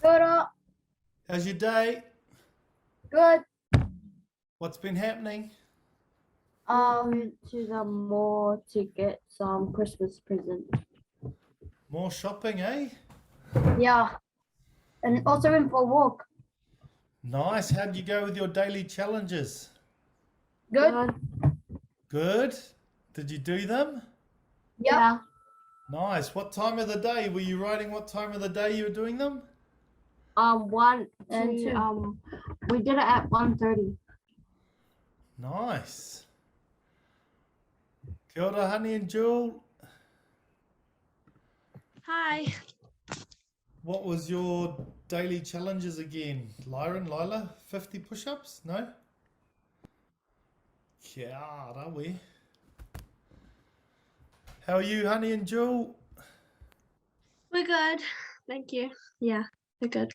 Tuoro, How's your day? good. What's been happening? Went to the mall to get some Christmas presents. More shopping, eh? Yeah, and also went for a walk. Nice. How'd you go with your daily challenges? Good. Good. Did you do them? Yep. Yeah. Nice. What time of the day were you writing? What time of the day you were doing them? One and two. We did it at 1:30. Nice. Kia ora, Honey and Jewel. Hi. What was your daily challenges again? Lila, 50 push-ups? No? Kia ora, we. How are you, Honey and Jewel? We're good. Thank you. Yeah, we're good.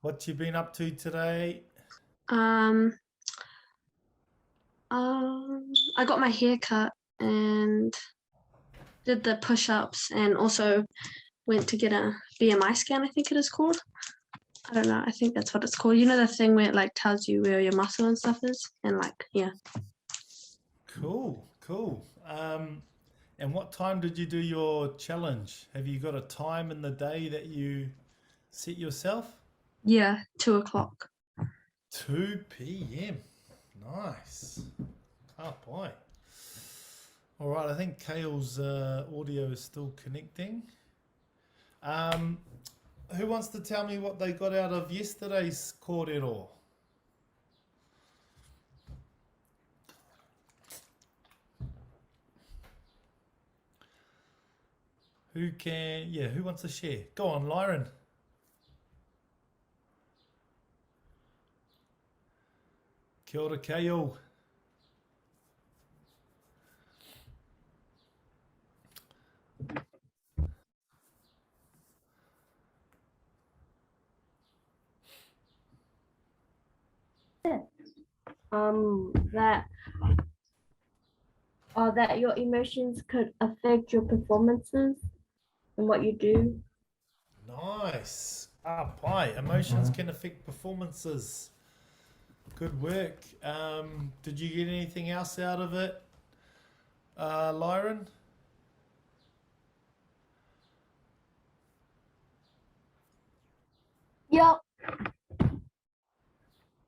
What you been up to today? I got my hair cut and did the push-ups and also went to get a BMI scan, I think it is called. I don't know. I think that's what it's called. You know the thing where it like tells you where your muscle and stuff is? And like, yeah. Cool. And what time did you do your challenge? Have you got a time in the day that you set yourself? Yeah, 2 o'clock. 2 p.m. Nice. Can't boy. All right, I think Kale's audio is still connecting. Who wants to tell me what they got out of yesterday's kōrero? Who wants to share? Go on, Lyron. Kia ora, Kale. That your emotions could affect your performances and what you do. Nice. Pai. Emotions can affect performances. Good work. Did you get anything else out of it, Lyron? Yep.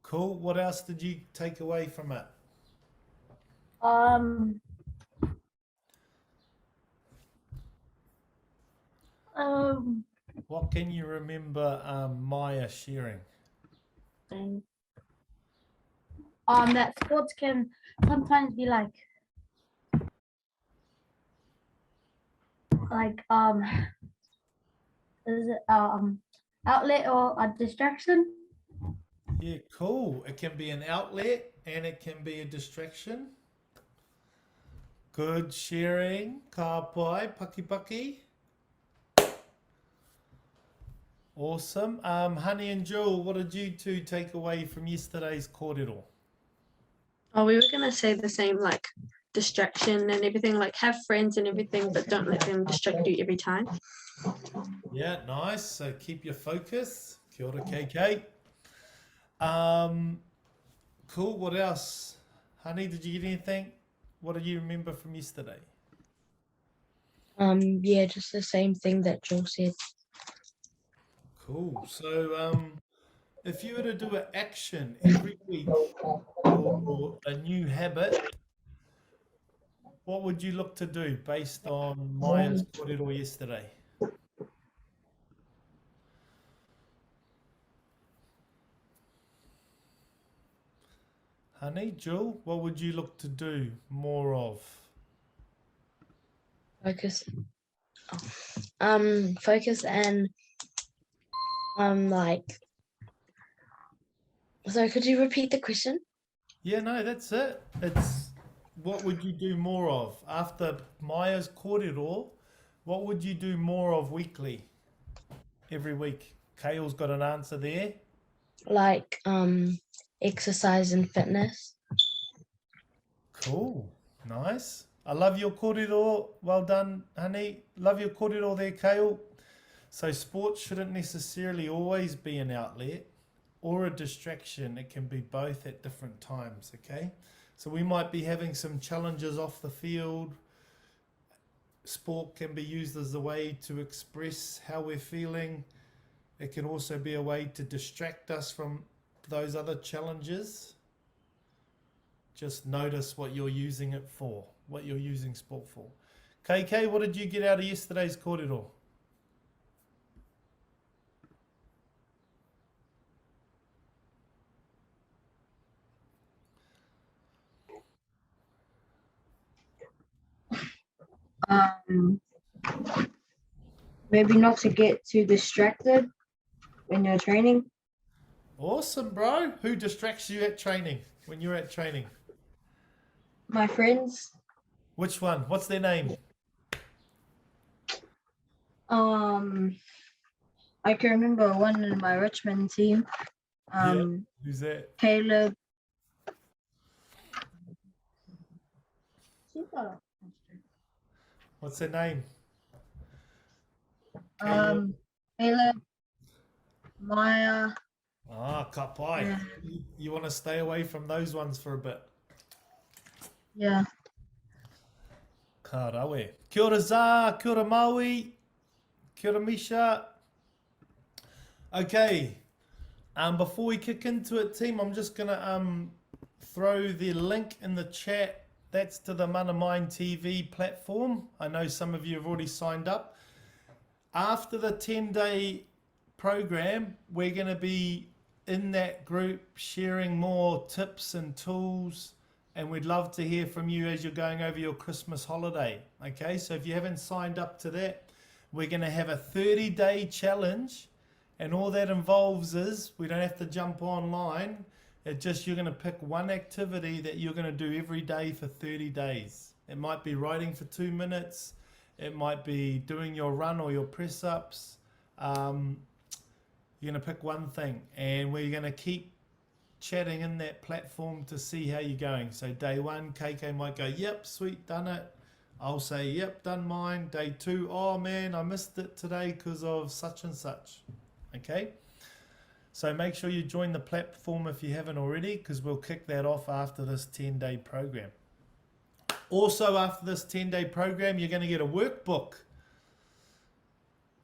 Cool. What else did you take away from it? What can you remember Maya sharing? That sports can sometimes be like is it outlet or a distraction? Yeah, cool. It can be an outlet and it can be a distraction. Good sharing. Ka pai, paki. Awesome. Honey and Jewel, what did you two take away from yesterday's kōrero? Oh, we were gonna say the same, like distraction and everything, like have friends and everything, but don't let them distract you every time. Yeah, nice. So keep your focus. Kia ora, KK. Cool. What else? Honey, did you get anything? What do you remember from yesterday? Yeah, just the same thing that Joel said. Cool. So, if you were to do an action every week or a new habit, what would you look to do based on Maya's kōrero yesterday? Honey, Jewel, what would you look to do more of? Focus. Focus and So could you repeat the question? Yeah, no, that's it. It's what would you do more of after Maya's kōrero? What would you do more of weekly? Every week. Kale's got an answer there. Like exercise and fitness. Cool. Nice. I love your kōrero. Well done, honey. Love your kōrero there, Kale. So sports shouldn't necessarily always be an outlet or a distraction. It can be both at different times, okay? So we might be having some challenges off the field. Sport can be used as a way to express how we're feeling. It can also be a way to distract us from those other challenges. Just notice what you're using it for, what you're using sport for. KK, what did you get out of yesterday's kōrero? Maybe not to get too distracted when you're training. Awesome, bro. Who distracts you at training, when you're at training? My friends, Which one? What's their name? I can remember one in my Richmond team. Who's that? Caleb. What's their name? Caleb, Maya. Ah, kapai. Yeah. You want to stay away from those ones for a bit. Yeah. Ka rawe. Kia ora Zā, kia ora Maui, kia ora Misha. Okay, before we kick into it, team, I'm just going to throw the link in the chat. That's to the Mana Mind TV platform. I know some of you have already signed up. After the 10-day program, we're going to be in that group sharing more tips and tools, and we'd love to hear from you as you're going over your Christmas holiday. Okay, so if you haven't signed up to that, we're going to have a 30-day challenge, and all that involves is we don't have to jump online. It's just you're going to pick one activity that you're going to do every day for 30 days. It might be writing for 2 minutes. It might be doing your run or your press ups. You're going to pick one thing, and we're going to keep chatting in that platform to see how you're going. So day 1, KK might go, yep, sweet, done it. I'll say, yep, done mine. Day 2, oh man, I missed it today because of such and such. Okay? So make sure you join the platform if you haven't already, because we'll kick that off after this 10-day program. Also, after this 10-day program, you're going to get a workbook.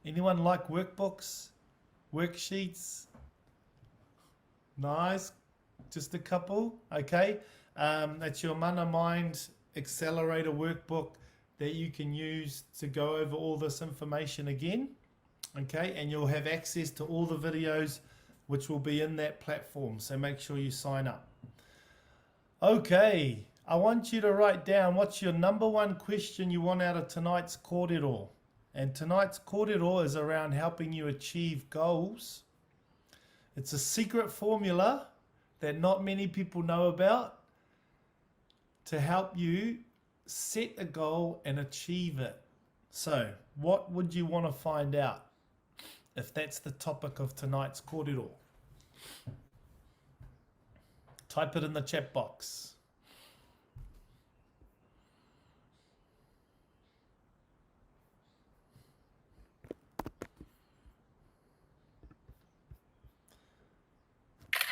Anyone like workbooks? Worksheets? Nice. Just a couple. Okay. That's your Mana Mind Accelerator workbook that you can use to go over all this information again. Okay. And you'll have access to all the videos which will be in that platform. So make sure you sign up. Okay. I want you to write down what's your number one question you want out of tonight's kōrero. And tonight's kōrero is around helping you achieve goals. It's a secret formula that not many people know about to help you set a goal and achieve it. So, what would you want to find out if that's the topic of tonight's kōrero? Type it in the chat box.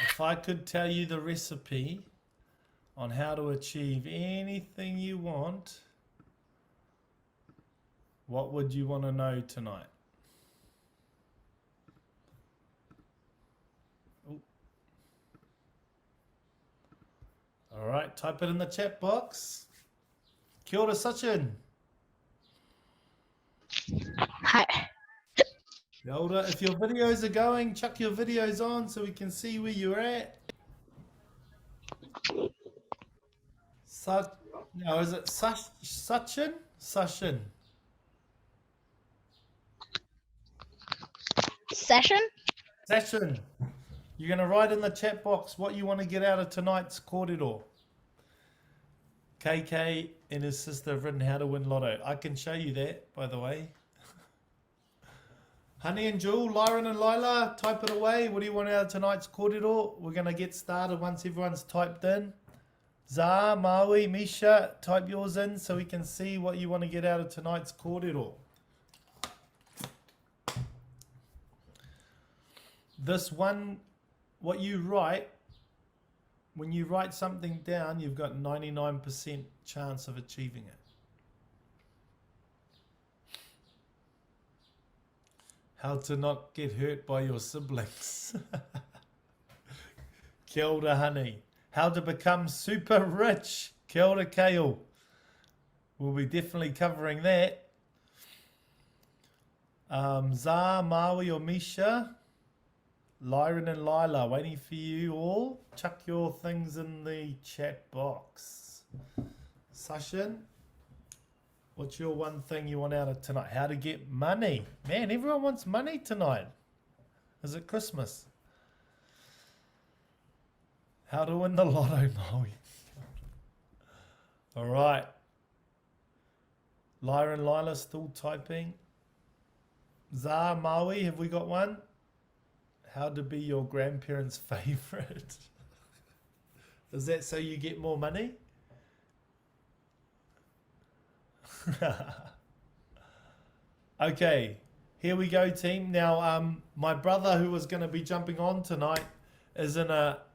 If I could tell you the recipe on how to achieve anything you want, what would you want to know tonight? Ooh. All right, type it in the chat box. Kia ora, Sachin. Hi. Yoda, if your videos are going, chuck your videos on so we can see where you're at. No, is it Sachin? Sachin. Session? Sachin. You're going to write in the chat box what you want to get out of tonight's kōrero. KK and his sister have written how to win lotto. I can show you that, by the way. Honey and Jewel, Lyron and Lila, type it away. What do you want out of tonight's kōrero? We're going to get started once everyone's typed in. Zā, Maui, Misha, type yours in so we can see what you want to get out of tonight's kōrero. this one, what you write, when you write something down, you've got 99% chance of achieving it. How to not get hurt by your siblings. Kia ora, honey. How to become super rich. Kia ora, Kale. We'll be definitely covering that. Zah, Maui, or Misha, Lyron and Lila, waiting for you all. Chuck your things in the chat box. Sashin, what's your one thing you want out of tonight? How to get money. Man, everyone wants money tonight. Is it Christmas? How to win the lotto, Maui. All right. Lyra and Lila still typing. Zah, Maui, have we got one? How to be your grandparents' favorite. Is that so you get more money? Okay, here we go, team. Now, my brother who was going to be jumping on tonight is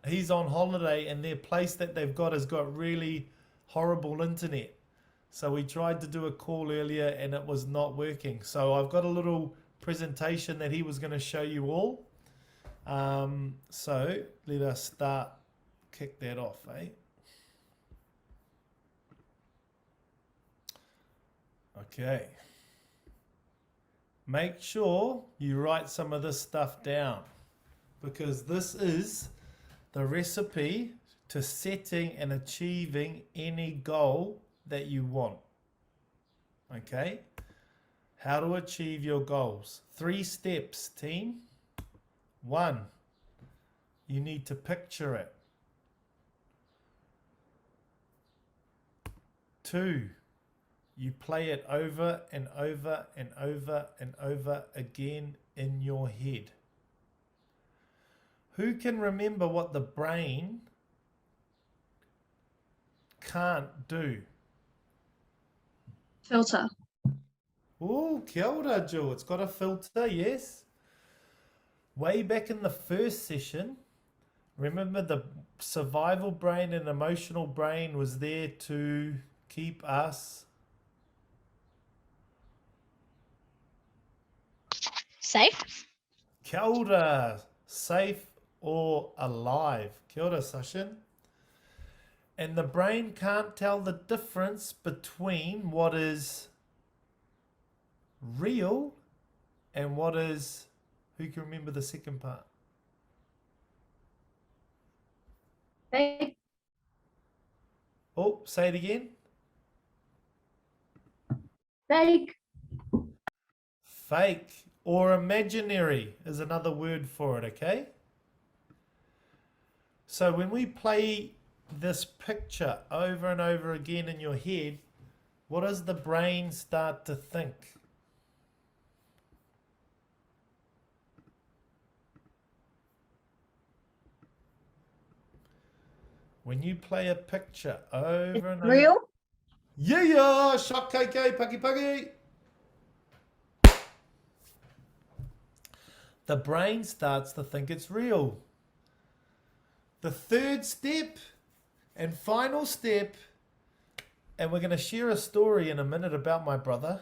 he's on holiday, and their place that they've got has got really horrible internet. So we tried to do a call earlier and it was not working. So I've got a little presentation that he was going to show you all. So let us kick that off, eh? Okay. Make sure you write some of this stuff down, because this is the recipe to setting and achieving any goal that you want. Okay? How to achieve your goals. 3 steps, team. 1, you need to picture it. 2, you play it over and over and over and over again in your head. Who can remember what the brain can't do? Filter. Oh, kia ora, Jill. It's got a filter, yes. Way back in the first session, remember the survival brain and emotional brain was there to keep us Safe. kia ora, safe or alive. Kia ora, Sashin. And the brain can't tell the difference between what is real and what is... Who can remember the second part? Fake. Oh, say it again. Fake. Fake or imaginary is another word for it, okay? So when we play this picture over and over again in your head, what does the brain start to think? When you play a picture over and over... Real. Yeah, shot KK, paki paki. The brain starts to think it's real. The third step and final step, and we're going to share a story in a minute about my brother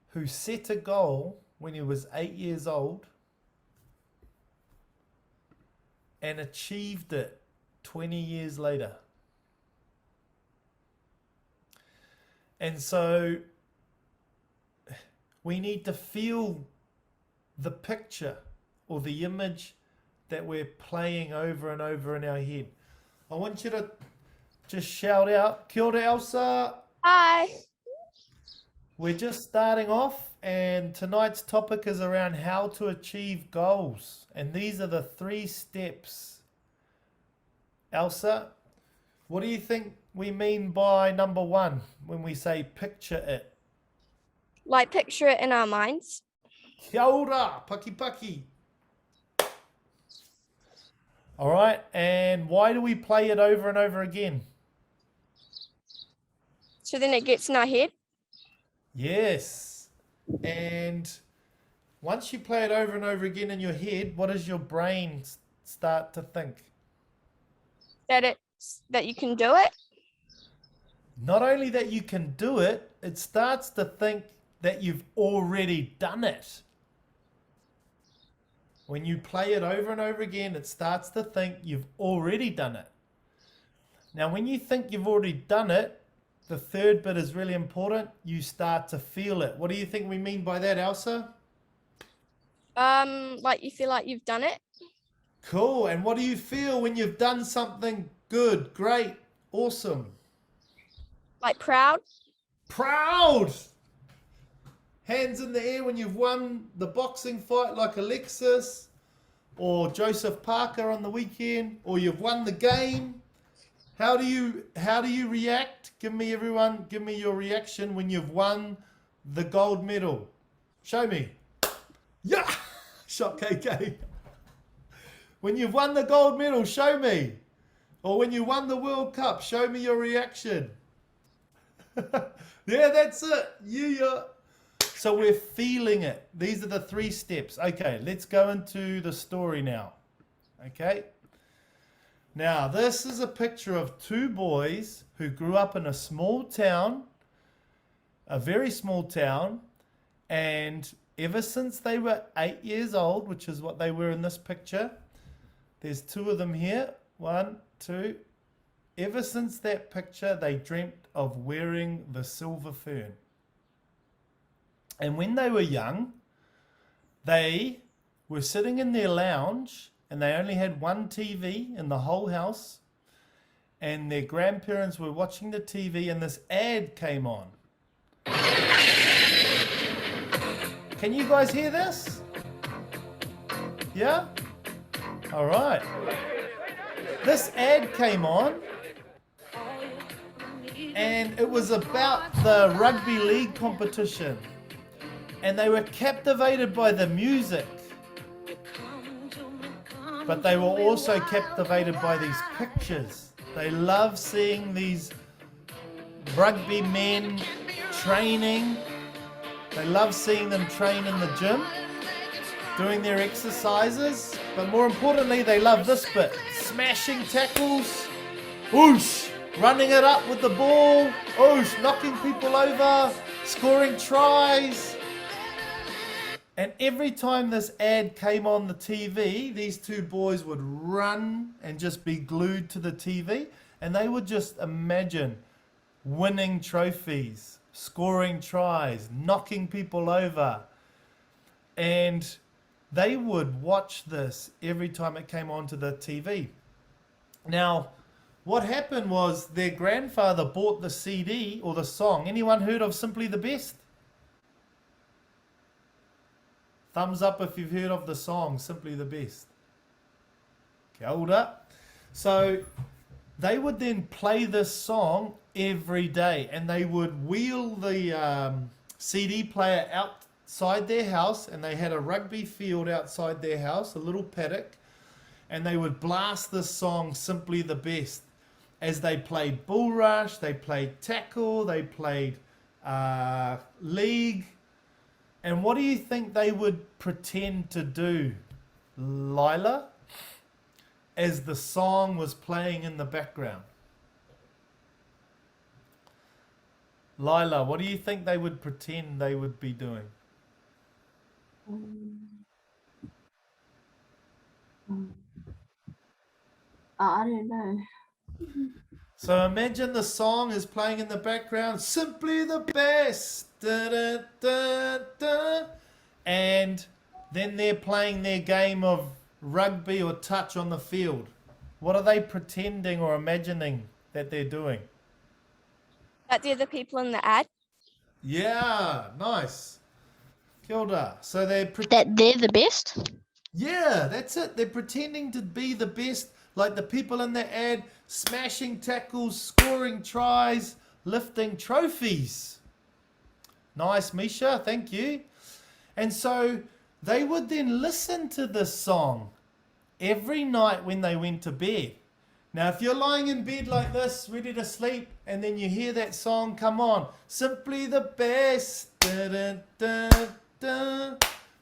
who set a goal when he was 8 years old and achieved it 20 years later. And so we need to feel the picture or the image that we're playing over and over in our head. I want you to just shout out, Kia ora, Elsa. Hi. We're just starting off, and tonight's topic is around how to achieve goals. And these are the 3 steps. Elsa, what do you think we mean by number 1 when we say picture it? Like picture it in our minds. Kia ora, paki paki. All right, and why do we play it over and over again? So then it gets in our head. Yes, and Once you play it over and over again in your head, what does your brain start to think? That you can do it. Not only that you can do it, it starts to think that you've already done it. When you play it over and over again, it starts to think you've already done it. Now, when you think you've already done it, the third bit is really important. You start to feel it. What do you think we mean by that, Elsa? Like you feel like you've done it. Cool. And what do you feel when you've done something good, great, awesome? Like proud. Proud. Hands in the air when you've won the boxing fight like Alexis or Joseph Parker on the weekend, or you've won the game. How do you react? Give me your reaction when you've won the gold medal. Show me. Yeah. Shot KK. When you've won the gold medal, show me. Or when you won the World Cup, show me your reaction. Yeah, that's it. Yeah. So we're feeling it. These are the 3 steps. Okay, let's go into the story now. Okay. Now, this is a picture of 2 boys who grew up in a small town, a very small town, and ever since they were 8 years old, which is what they were in this picture, there's 2 of them here, 1, 2. Ever since that picture, they dreamt of wearing the silver fern. And when they were young, they were sitting in their lounge and they only had 1 TV in the whole house. And their grandparents were watching the TV and this ad came on. Can you guys hear this? Yeah? All right. This ad came on and it was about the rugby league competition. And they were captivated by the music. But they were also captivated by these pictures. They love seeing these rugby men training. They love seeing them train in the gym, doing their exercises. But more importantly, they love this bit. Smashing tackles. Whoosh! Running it up with the ball. Whoosh! Knocking people over. Scoring tries. And every time this ad came on the TV, these 2 boys would run and just be glued to the TV. And they would just imagine winning trophies, scoring tries, knocking people over. And they would watch this every time it came onto the TV. Now, what happened was their grandfather bought the CD or the song. Anyone heard of Simply the Best? Thumbs up if you've heard of the song, Simply the Best. Kia ora. So they would then play this song every day and they would wheel the CD player outside their house, and they had a rugby field outside their house, a little paddock, and they would blast this song, Simply the Best, as they played bull rush, they played tackle, they played league. And what do you think they would pretend to do, Lila, as the song was playing in the background? Lila, what do you think they would pretend they would be doing? I don't know. So imagine the song is playing in the background, Simply the Best, da, da, da, da. And then they're playing their game of rugby or touch on the field. What are they pretending or imagining that they're doing? That the other people in the ad. Yeah, nice. Kia ora. So That they're the best. yeah, that's it. They're pretending to be the best, like the people in the ad, smashing tackles, scoring tries, lifting trophies. Nice, Misha. Thank you. And so they would then listen to this song every night when they went to bed. Now, if you're lying in bed like this, ready to sleep, and then you hear that song come on, Simply the Best, da, da, da, da.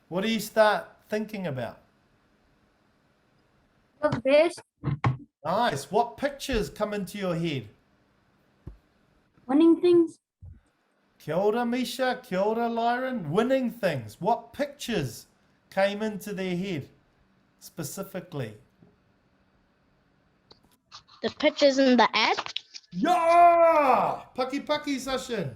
What do you start thinking about? You're the best. Nice. What pictures come into your head? Winning things. Kia ora, Misha. Kia ora, Lyron. Winning things. What pictures came into their head specifically? The pictures in the ad. Yeah! Paki paki session.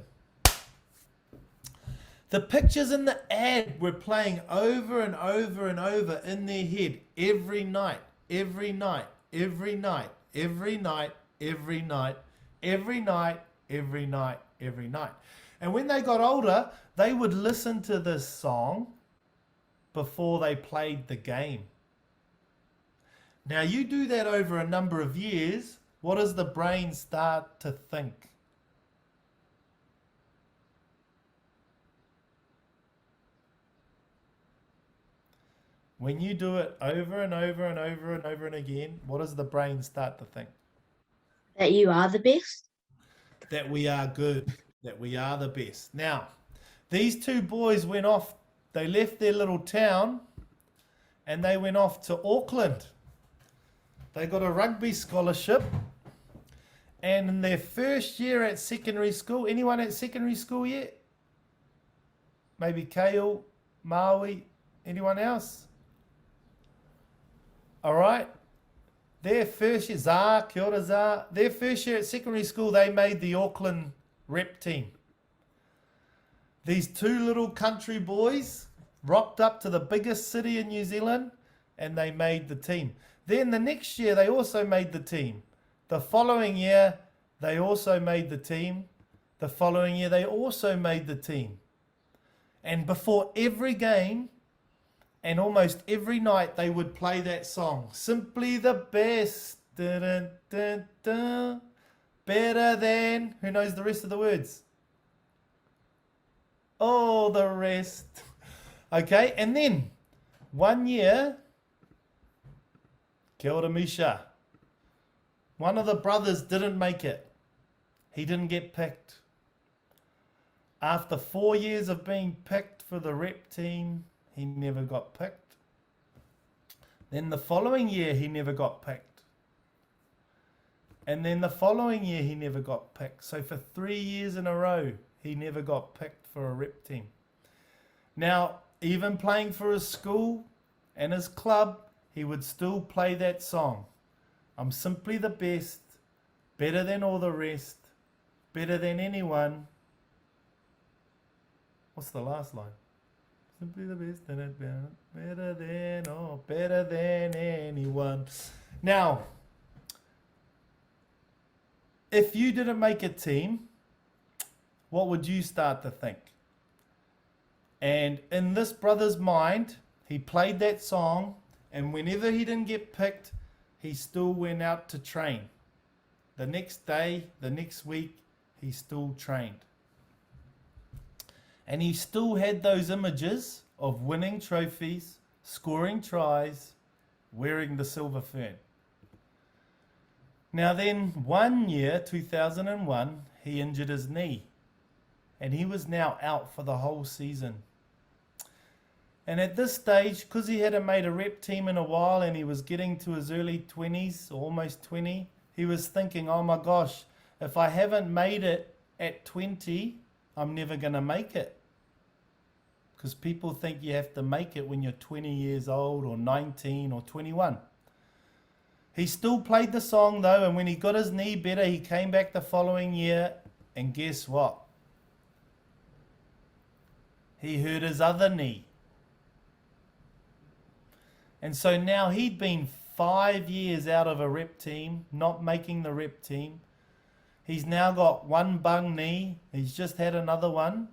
The pictures in the ad were playing over and over and over in their head every night, every night, every night, every night, every night, every night, every night, every night. And when they got older, they would listen to this song before they played the game. Now you do that over a number of years, what does the brain start to think? When you do it over and over and over and over and again, what does the brain start to think? That you are the best. That we are good, that we are the best. Now, these two boys went off, they left their little town and they went off to Auckland. They got a rugby scholarship, and in their first year at secondary school, anyone at secondary school yet? Maybe Kale, Maui, anyone else? All right. Their first year, Zah, kia ora Zah, their first year at secondary school, they made the Auckland rep team. These two little country boys rocked up to the biggest city in New Zealand and they made the team. Then the next year, they also made the team. The following year, they also made the team. The following year, they also made the team. And before every game, and almost every night they would play that song. Simply the best. Dun, dun, dun, dun. Better than. Who knows the rest of the words? All the rest. Okay, and then one year, kia ora Misha, one of the brothers didn't make it. He didn't get picked. After 4 years of being picked for the rep team, he never got picked. Then the following year, he never got picked. And then the following year, he never got picked. So for 3 years in a row, he never got picked for a rep team. Now, even playing for his school and his club, he would still play that song. I'm simply the best, better than all the rest, better than anyone. What's the last line? Simply the best, better than, oh, better than anyone. Now, if you didn't make a team, what would you start to think? And in this brother's mind, he played that song, and whenever he didn't get picked, he still went out to train. The next day, the next week, he still trained. And he still had those images of winning trophies, scoring tries, wearing the silver fern. Now then, one year, 2001, he injured his knee. And he was now out for the whole season. And at this stage, because he hadn't made a rep team in a while and he was getting to his early 20s, almost 20, he was thinking, oh my gosh, if I haven't made it at 20, I'm never going to make it. Because people think you have to make it when you're 20 years old or 19 or 21. He still played the song though, and when he got his knee better, he came back the following year, and guess what? He hurt his other knee. And so now he'd been 5 years out of a rep team, not making the rep team. He's now got one bung knee. He's just had another one.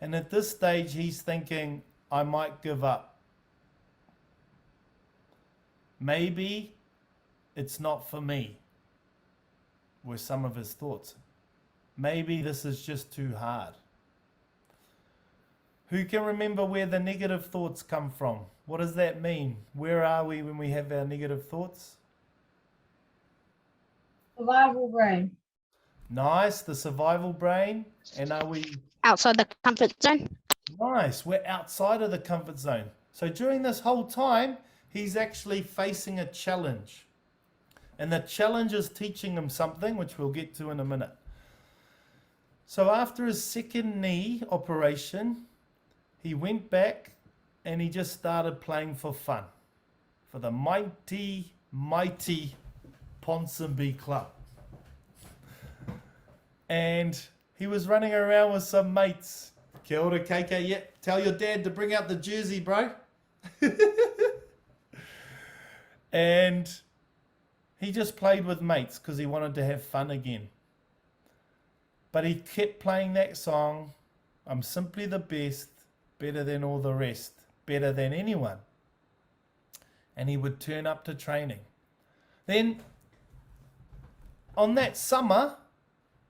And at this stage, he's thinking, I might give up. Maybe it's not for me, were some of his thoughts. Maybe this is just too hard. Who can remember where the negative thoughts come from? What does that mean? Where are we when we have our negative thoughts? Survival brain. Nice, the survival brain. And are we... Outside the comfort zone. Nice. We're outside of the comfort zone. So during this whole time, he's actually facing a challenge. And the challenge is teaching him something, which we'll get to in a minute. So after his second knee operation, he went back and he just started playing for fun for the mighty Ponsonby Club. And he was running around with some mates. Kia ora, KK. Yeah, tell your dad to bring out the jersey, bro. And he just played with mates because he wanted to have fun again. But he kept playing that song, I'm simply the best, better than all the rest, better than anyone. And he would turn up to training. Then, on that summer,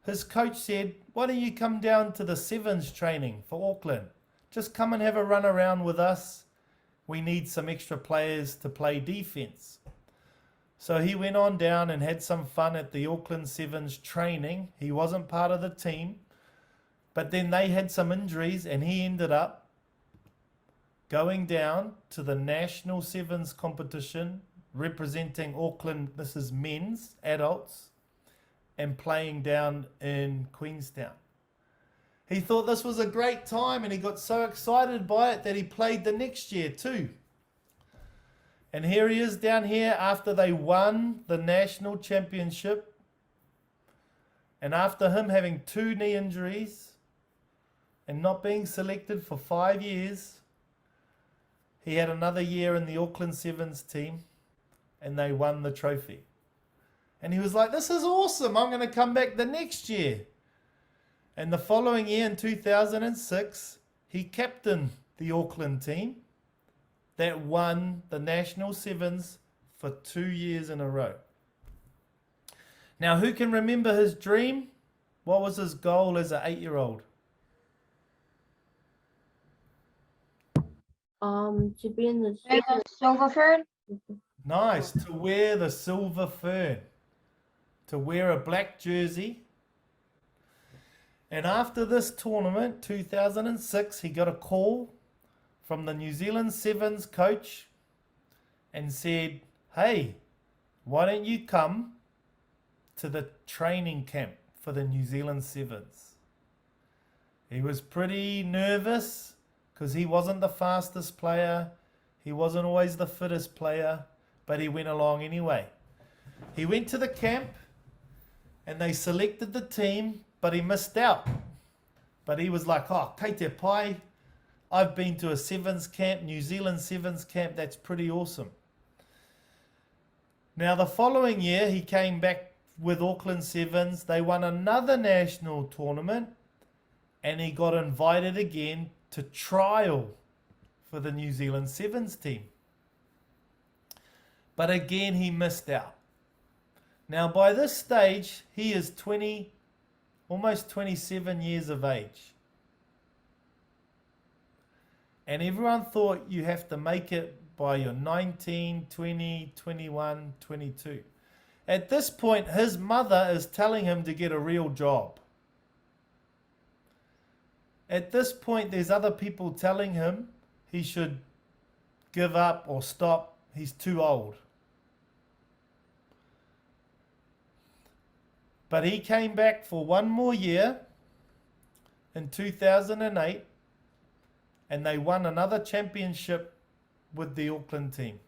his coach said, why don't you come down to the Sevens training for Auckland? Just come and have a run around with us. We need some extra players to play defense. So he went on down and had some fun at the Auckland Sevens training. He wasn't part of the team, but then they had some injuries and he ended up going down to the National Sevens competition representing Auckland. This is men's, adults, and playing down in Queenstown. He thought this was a great time and he got so excited by it that he played the next year too. And here he is down here after they won the national championship. And after him having 2 knee injuries and not being selected for 5 years, he had another year in the Auckland Sevens team and they won the trophy. And he was like, this is awesome. I'm going to come back the next year. And the following year in 2006, he captained the Auckland team that won the National Sevens for 2 years in a row. Now, who can remember his dream? What was his goal as an 8-year-old? To be in the And the silver fern. Nice, to wear the silver fern, to wear a black jersey. And after this tournament, 2006, he got a call from the New Zealand Sevens coach and said, hey, why don't you come to the training camp for the New Zealand Sevens? He was pretty nervous because he wasn't the fastest player. He wasn't always the fittest player, but he went along anyway. He went to the camp and they selected the team, but he missed out. But he was like, oh, kei te pai, I've been to a Sevens camp, New Zealand Sevens camp, that's pretty awesome. Now the following year he came back with Auckland Sevens. They won another national tournament and he got invited again to trial for the New Zealand Sevens team. But again he missed out. Now by this stage he is almost 27 years of age. And everyone thought you have to make it by your 19, 20, 21, 22. At this point, his mother is telling him to get a real job. At this point, there's other people telling him he should give up or stop. He's too old. But he came back for one more year in 2008 and they won another championship with the Auckland team.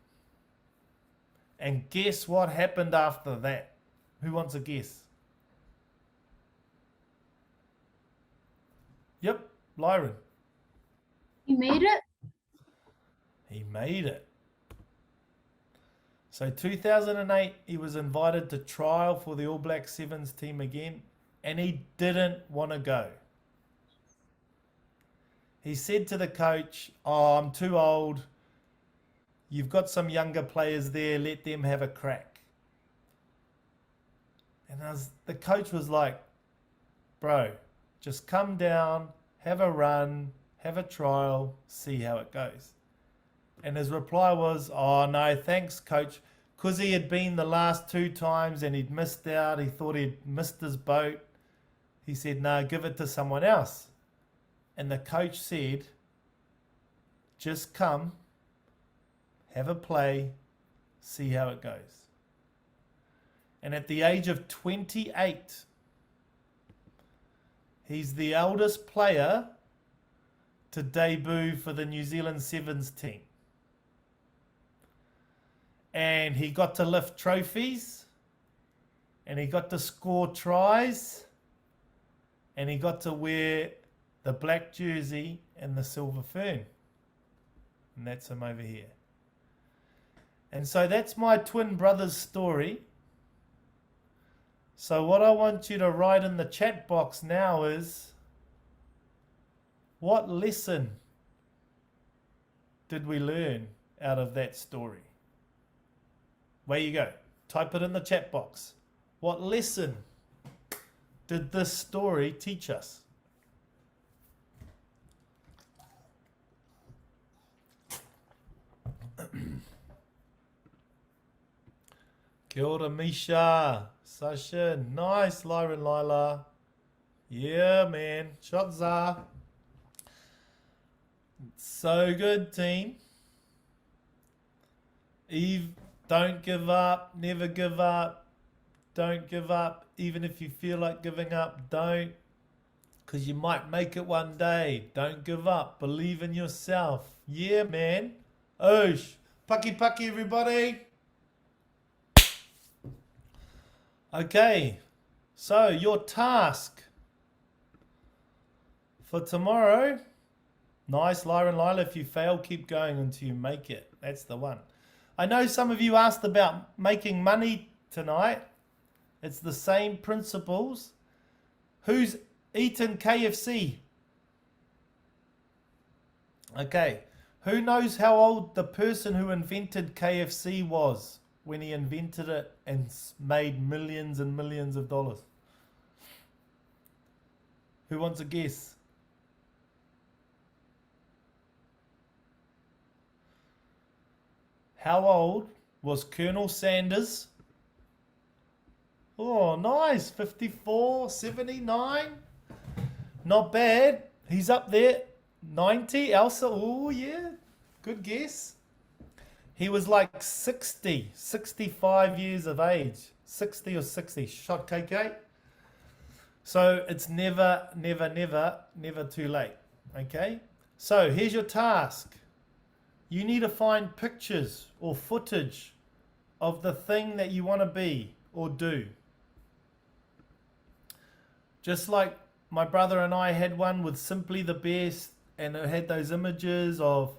And guess what happened after that? Who wants a guess? Yep, Lyron. You made it? He made it. So 2008, he was invited to trial for the All Black Sevens team again, and he didn't want to go. He said to the coach, oh, I'm too old. You've got some younger players there. Let them have a crack. And the coach was like, bro, just come down, have a run, have a trial, see how it goes. And his reply was, oh, no, thanks, coach. Because he had been the last 2 times and he'd missed out. He thought he'd missed his boat. He said, no, give it to someone else. And the coach said, Just come, have a play, see how it goes. And at the age of 28, he's the eldest player to debut for the New Zealand Sevens team. And he got to lift trophies, and he got to score tries, and he got to wear the black jersey and the silver fern. And that's him over here. And so that's my twin brother's story. So what I want you to write in the chat box now is, what lesson did we learn out of that story? Where you go. Type it in the chat box. What lesson did this story teach us? Kia ora, Misha. Sasha. Nice, Lyra and Lila. Yeah, man. Shotza. So good, team. Eve, don't give up. Never give up. Don't give up. Even if you feel like giving up, don't. Because you might make it one day. Don't give up. Believe in yourself. Yeah, man. Oosh. Paki paki, everybody. Okay. So, your task for tomorrow. Nice, Lyra and Lila. If you fail, keep going until you make it. That's the one. I know some of you asked about making money tonight. It's the same principles. Who's eaten KFC? Okay. Who knows how old the person who invented KFC was when he invented it and made millions and millions of dollars? Who wants a guess? How old was Colonel Sanders? Oh, nice. 54, 79. Not bad. He's up there. 90. Elsa. Oh, yeah. Good guess. He was like 60, 65 years of age. 60 or 60. Shot KK. So it's never, never, never, never too late. Okay? So here's your task. You need to find pictures or footage of the thing that you want to be or do. Just like my brother and I had one with Simply the Best, and it had those images of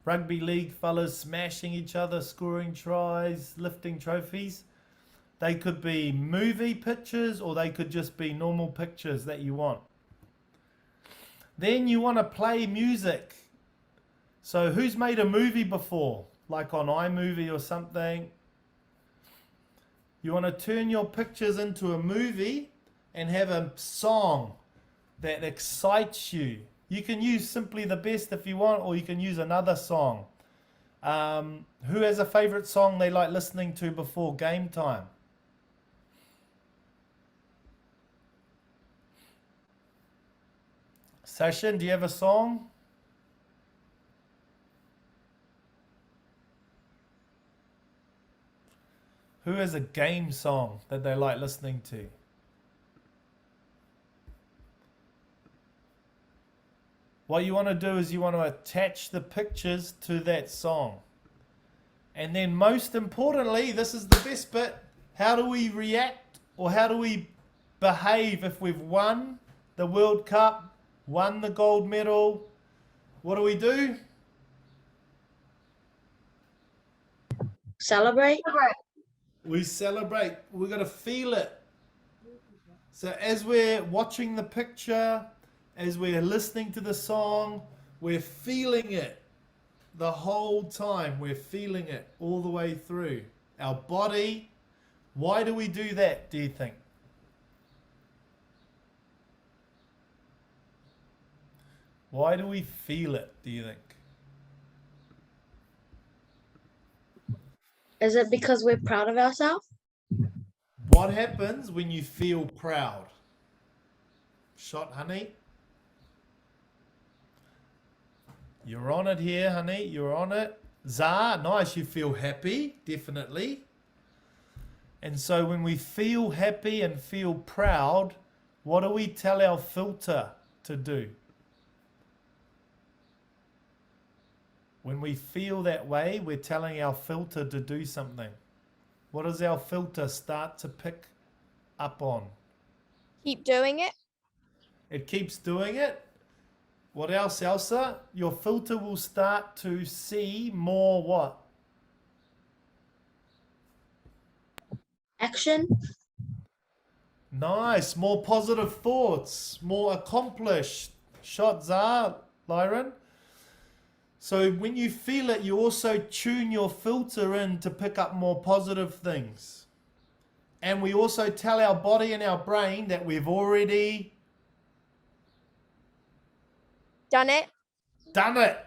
rugby league fellas smashing each other, scoring tries, lifting trophies. They could be movie pictures or they could just be normal pictures that you want. Then you want to play music. So who's made a movie before? Like on iMovie or something? You want to turn your pictures into a movie and have a song that excites you. You can use Simply the Best if you want, or you can use another song. Who has a favorite song they like listening to before game time? Sashin, do you have a song? Who has a game song that they like listening to? What you want to do is you want to attach the pictures to that song. And then most importantly, this is the best bit, how do we react or how do we behave if we've won the World Cup, won the gold medal? What do? Celebrate. We celebrate. We've got to feel it. So as we're watching the picture, as we're listening to the song, we're feeling it the whole time. We're feeling it all the way through our body. Why do we do that, do you think? Why do we feel it, do you think? Is it because we're proud of ourselves? What happens when you feel proud? Shot, honey? You're on it here, honey. You're on it. Za, nice. You feel happy, definitely. And so when we feel happy and feel proud, what do we tell our filter to do? When we feel that way, we're telling our filter to do something. What does our filter start to pick up on? Keep doing it. It keeps doing it. What else, Elsa? Your filter will start to see more what? Action. Nice. More positive thoughts. More accomplished. Shots are, Lyron. So when you feel it, you also tune your filter in to pick up more positive things. And we also tell our body and our brain that we've already Done it. done it.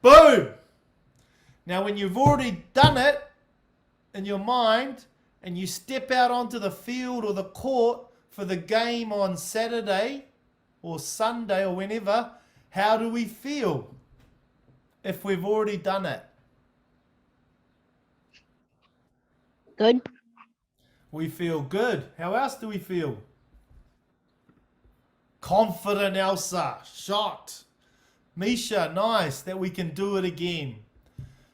Boom. Now, when you've already done it in your mind and you step out onto the field or the court for the game on Saturday or Sunday or whenever, how do we feel if we've already done it? Good. We feel good. How else do we feel? Confident, Elsa. Shot. Misha, nice that we can do it again.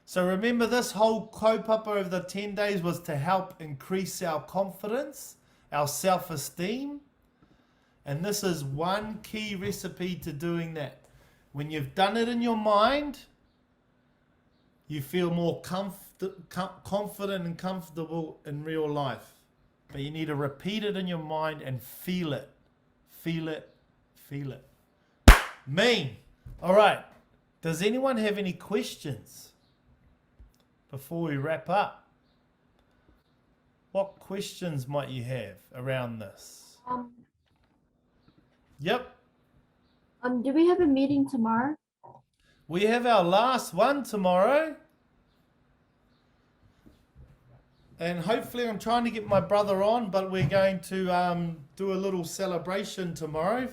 So remember, this whole kaupapa over the 10 days was to help increase our confidence, our self-esteem. And this is one key recipe to doing that. When you've done it in your mind, you feel more confident and comfortable in real life. But you need to repeat it in your mind and feel it. Feel it. Feel it. Mean. All right. Does anyone have any questions before we wrap up? What questions might you have around this? Yep. Do we have a meeting tomorrow? We have our last one tomorrow. And hopefully I'm trying to get my brother on, but we're going to do a little celebration tomorrow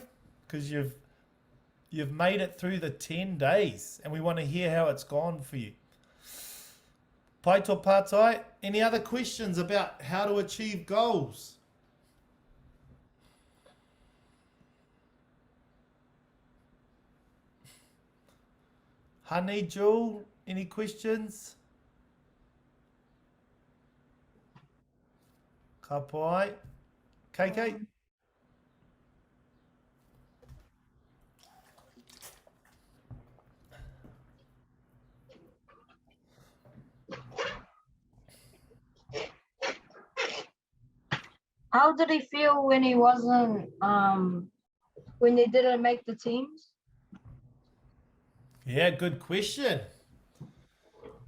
because you've made it through the 10 days and we want to hear how it's gone for you. Pai tō pātai, any other questions about how to achieve goals? Honey, Jewel, any questions? Ka pai. KK? How did he feel when he wasn't when they didn't make the teams? Yeah, good question.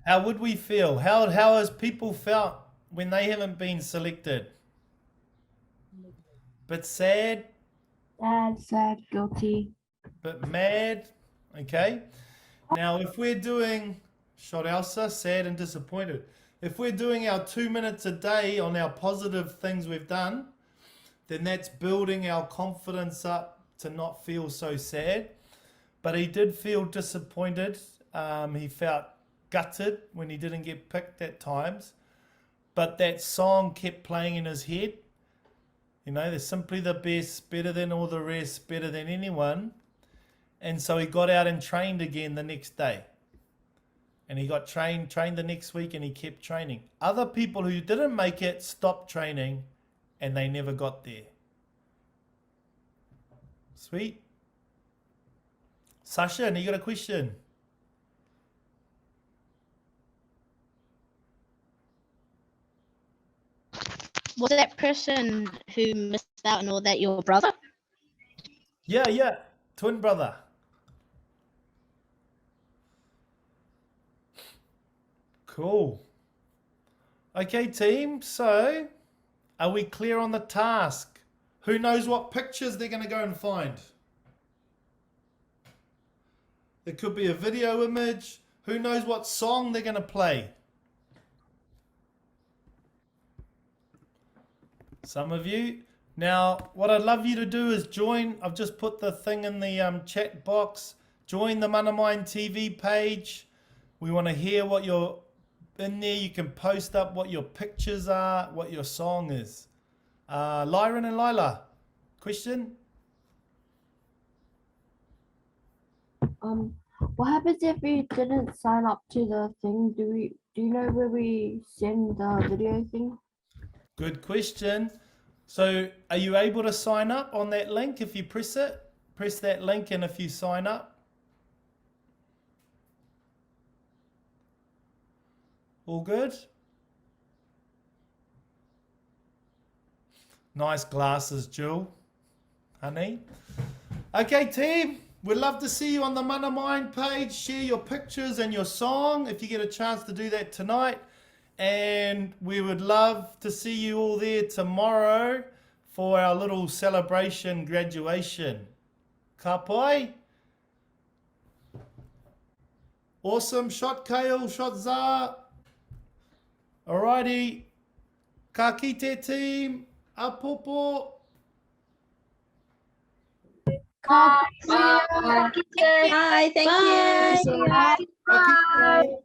How would we feel? How has people felt when they haven't been selected? Bit sad, Sad, guilty. bit mad. Okay. Now, if we're doing, shot Elsa, sad and disappointed. If we're doing our 2 minutes a day on our positive things we've done, then that's building our confidence up to not feel so sad. But he did feel disappointed. He felt gutted when he didn't get picked at times. But that song kept playing in his head. You know, they're simply the best, better than all the rest, better than anyone. And so he got out and trained again the next day. And he got trained the next week and he kept training. Other people who didn't make it stopped training and they never got there. Sweet. Sasha, you got a question? Was that person who missed out and all that your brother? Yeah. Twin brother. Cool. Okay, team. So, are we clear on the task? Who knows what pictures they're going to go and find? It could be a video image. Who knows what song they're going to play? Some of you. Now, what I'd love you to do is join. I've just put the thing in the chat box. Join the Manamine TV page. We want to hear what you're in there. You can post up what your pictures are, what your song is. Lyron and Lila, question? What happens if we didn't sign up to the thing? Do you know where we send the video thing? Good question. So are you able to sign up on that link if you press it? Press that link and if you sign up. All good? Nice glasses, Jill. Honey. Okay, team. We'd love to see you on the Manamine page. Share your pictures and your song if you get a chance to do that tonight. And we would love to see you all there tomorrow for our little celebration graduation. Ka pai. Awesome. Shot Kale, shot Za. Alrighty. Ka kite team. Apopo. Bye. Bye. Thank you. Ka kite.